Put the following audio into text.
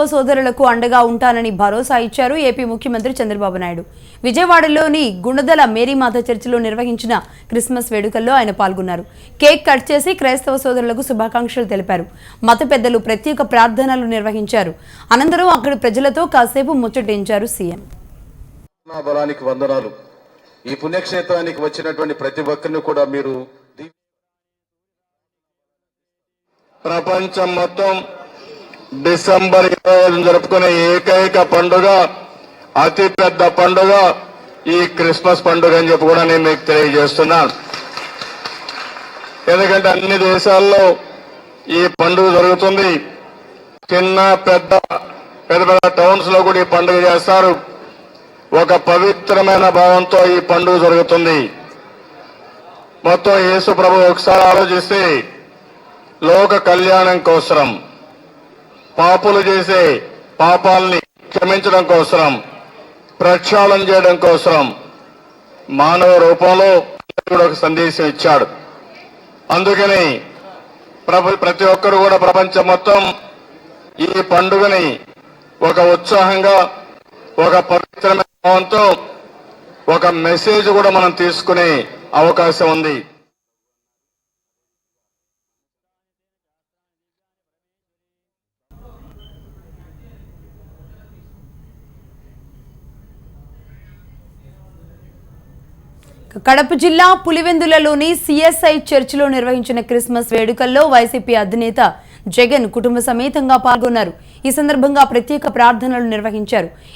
క్రైస్తవ సోదరులకు అండగా ఉంటానని భరోసా ఇచ్చారు ఏపీ ముఖ్యమంత్రి చంద్రబాబు నాయుడు. విజయవాడలోని గుణదల మేరీమాత చర్చిలో నిర్వహించిన క్రిస్మస్ వేడుకల్లో ఆయన పాల్గొన్నారు. కేక్ కట్ చేసి క్రైస్తవ సోదరులకు శుభాకాంక్షలు తెలిపారు. మత పెద్దలు ప్రత్యేక ప్రార్థనలు నిర్వహించారు. అనంతరం అక్కడి ప్రజలతో కాసేపు ముచ్చటించారు సీఎం. బలానికి వందనాలు. ఈ పుణ్యక్షేత్రానికి వచ్చినటువంటి ప్రతి ఒక్కరిని కూడా మీరు ప్రపంచం మొత్తం డిసెంబర్ 25 జరుపుకునే ఏకైక పండుగ, అతి పెద్ద పండుగ ఈ క్రిస్మస్ పండుగ అని చెప్పి కూడా నేను మీకు తెలియజేస్తున్నాను. ఎందుకంటే అన్ని దేశాల్లో ఈ పండుగ జరుగుతుంది. చిన్న పెద్ద టౌన్స్ లో కూడా ఈ పండుగ చేస్తారు. ఒక పవిత్రమైన భావంతో ఈ పండుగ జరుగుతుంది. మొత్తం యేసు ప్రభు ఒకసారి ఆలోచిస్తే లోక కళ్యాణం కోసం, పాపులు చేసే పాపాలని క్షమించడం కోసం, ప్రక్షాళన చేయడం కోసం మానవ రూపంలో కూడా ఒక సందేశం ఇచ్చాడు. అందుకని ప్రతి ఒక్కరు కూడా ప్రపంచం మొత్తం ఈ పండుగని ఒక ఉత్సాహంగా, ఒక పవిత్రమైన భావంతో ఒక మెసేజ్ కూడా మనం తీసుకునే అవకాశం ఉంది. కడప జిల్లా పులివెందులలోని సిఎస్ఐ చర్చిలో నిర్వహించిన క్రిస్మస్ వేడుకల్లో వైసీపీ అధినేత జగన్ కుటుంబ సమేతంగా పాల్గొన్నారు. ఈ సందర్భంగా ప్రత్యేక ప్రార్థనలు నిర్వహించారు.